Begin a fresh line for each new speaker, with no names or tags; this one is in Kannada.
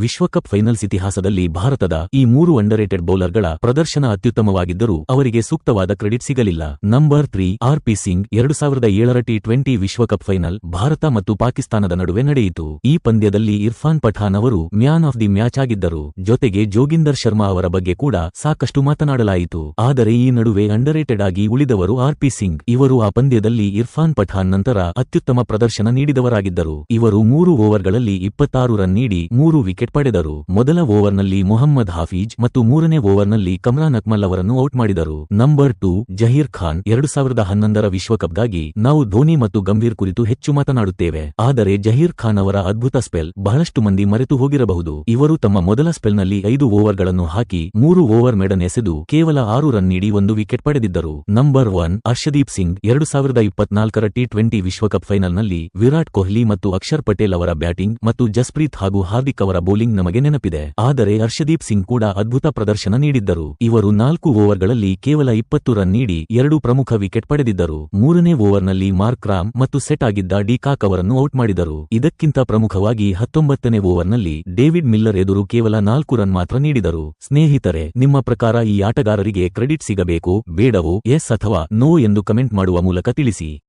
ವಿಶ್ವಕಪ್ ಫೈನಲ್ಸ್ ಇತಿಹಾಸದಲ್ಲಿ ಭಾರತದ ಈ 3 ಅಂಡರ್ರೇಟೆಡ್ ಬೌಲರ್ಗಳ ಪ್ರದರ್ಶನ ಅತ್ಯುತ್ತಮವಾಗಿದ್ದರೂ ಅವರಿಗೆ ಸೂಕ್ತವಾದ ಕ್ರೆಡಿಟ್ ಸಿಗಲಿಲ್ಲ. ನಂಬರ್ 3 ಆರ್.ಪಿ. ಸಿಂಗ್ 2007ರ ಟಿ20 ವಿಶ್ವಕಪ್ ಫೈನಲ್ ಭಾರತ ಮತ್ತು ಪಾಕಿಸ್ತಾನದ ನಡುವೆ ನಡೆಯಿತು. ಈ ಪಂದ್ಯದಲ್ಲಿ ಇರ್ಫಾನ್ ಪಠಾನ್ ಅವರು ಮ್ಯಾನ್ ಆಫ್ ದಿ ಮ್ಯಾಚ್ ಆಗಿದ್ದರು. ಜೊತೆಗೆ ಜೋಗಿಂದರ್ ಶರ್ಮಾ ಅವರ ಬಗ್ಗೆ ಕೂಡ ಸಾಕಷ್ಟು ಮಾತನಾಡಲಾಯಿತು. ಆದರೆ ಈ ನಡುವೆ ಅಂಡರ್ರೇಟೆಡ್ ಆಗಿ ಉಳಿದವರು ಆರ್.ಪಿ. ಸಿಂಗ್. ಇವರು ಆ ಪಂದ್ಯದಲ್ಲಿ ಇರ್ಫಾನ್ ಪಠಾನ್ ನಂತರ ಅತ್ಯುತ್ತಮ ಪ್ರದರ್ಶನ ನೀಡಿದವರಾಗಿದ್ದರು. ಇವರು 3 ಓವರ್ಗಳಲ್ಲಿ 26 ರನ್ ನೀಡಿ 3 ವಿಕೆಟ್ ಪಡೆದರು. ಮೊದಲ ಓವರ್ನಲ್ಲಿ ಮೊಹಮ್ಮದ್ ಹಾಫೀಜ್ ಮತ್ತು 3ನೇ ಓವರ್ನಲ್ಲಿ ಕಮ್ರಾನ್ ಅಕ್ಮಲ್ ಅವರನ್ನು ಔಟ್ ಮಾಡಿದರು. ನಂಬರ್ 2 ಜಹೀರ್ ಖಾನ್ 2011ರ ವಿಶ್ವಕಪ್ಗಾಗಿ ನಾವು ಧೋನಿ ಮತ್ತು ಗಂಭೀರ್ ಕುರಿತು ಹೆಚ್ಚು ಮಾತನಾಡುತ್ತೇವೆ. ಆದರೆ ಜಹೀರ್ ಖಾನ್ ಅವರ ಅದ್ಭುತ ಸ್ಪೆಲ್ ಬಹಳಷ್ಟು ಮಂದಿ ಮರೆತು ಹೋಗಿರಬಹುದು. ಇವರು ತಮ್ಮ ಮೊದಲ ಸ್ಪೆಲ್ನಲ್ಲಿ 5 ಓವರ್ಗಳನ್ನು ಹಾಕಿ 3 ಓವರ್ ಮೇಡನ್ ಎಸೆದು ಕೇವಲ 6 ರನ್ ನೀಡಿ 1 ವಿಕೆಟ್ ಪಡೆದಿದ್ದರು. ನಂಬರ್ 1 ಅರ್ಷದೀಪ್ ಸಿಂಗ್ 2024ರ ಟಿ20 ವಿಶ್ವಕಪ್ ಫೈನಲ್ನಲ್ಲಿ ವಿರಾಟ್ ಕೊಹ್ಲಿ ಮತ್ತು ಅಕ್ಷರ್ ಪಟೇಲ್ ಅವರ ಬ್ಯಾಟಿಂಗ್ ಮತ್ತು ಜಸ್ಪ್ರೀತ್ ಹಾಗೂ ಹಾರ್ದಿಕ್ ಅವರ ಬೌಲಿಂಗ್ ನಮಗೆ ನೆನಪಿದೆ. ಆದರೆ ಅರ್ಷದೀಪ್ ಸಿಂಗ್ ಕೂಡ ಅದ್ಭುತ ಪ್ರದರ್ಶನ ನೀಡಿದ್ದರು. ಇವರು 4 ಓವರ್ಗಳಲ್ಲಿ ಕೇವಲ 20 ರನ್ ನೀಡಿ 2 ಪ್ರಮುಖ ವಿಕೆಟ್ ಪಡೆದಿದ್ದರು. 3ನೇ ಓವರ್ನಲ್ಲಿ ಮಾರ್ಕ್ ರಾಮ್ ಮತ್ತು ಸೆಟ್ ಆಗಿದ್ದ ಡಿ ಕಾಕ್ ಅವರನ್ನು ಔಟ್ ಮಾಡಿದರು. ಇದಕ್ಕಿಂತ ಪ್ರಮುಖವಾಗಿ 19ನೇ ಓವರ್ನಲ್ಲಿ ಡೇವಿಡ್ ಮಿಲ್ಲರ್ ಎದುರು ಕೇವಲ 4 ರನ್ ಮಾತ್ರ ನೀಡಿದರು. ಸ್ನೇಹಿತರೆ, ನಿಮ್ಮ ಪ್ರಕಾರ ಈ ಆಟಗಾರರಿಗೆ ಕ್ರೆಡಿಟ್ ಸಿಗಬೇಕೋ ಬೇಡವೋ, ಎಸ್ ಅಥವಾ ನೋ ಎಂದು ಕಮೆಂಟ್ ಮಾಡುವ ಮೂಲಕ ತಿಳಿಸಿ.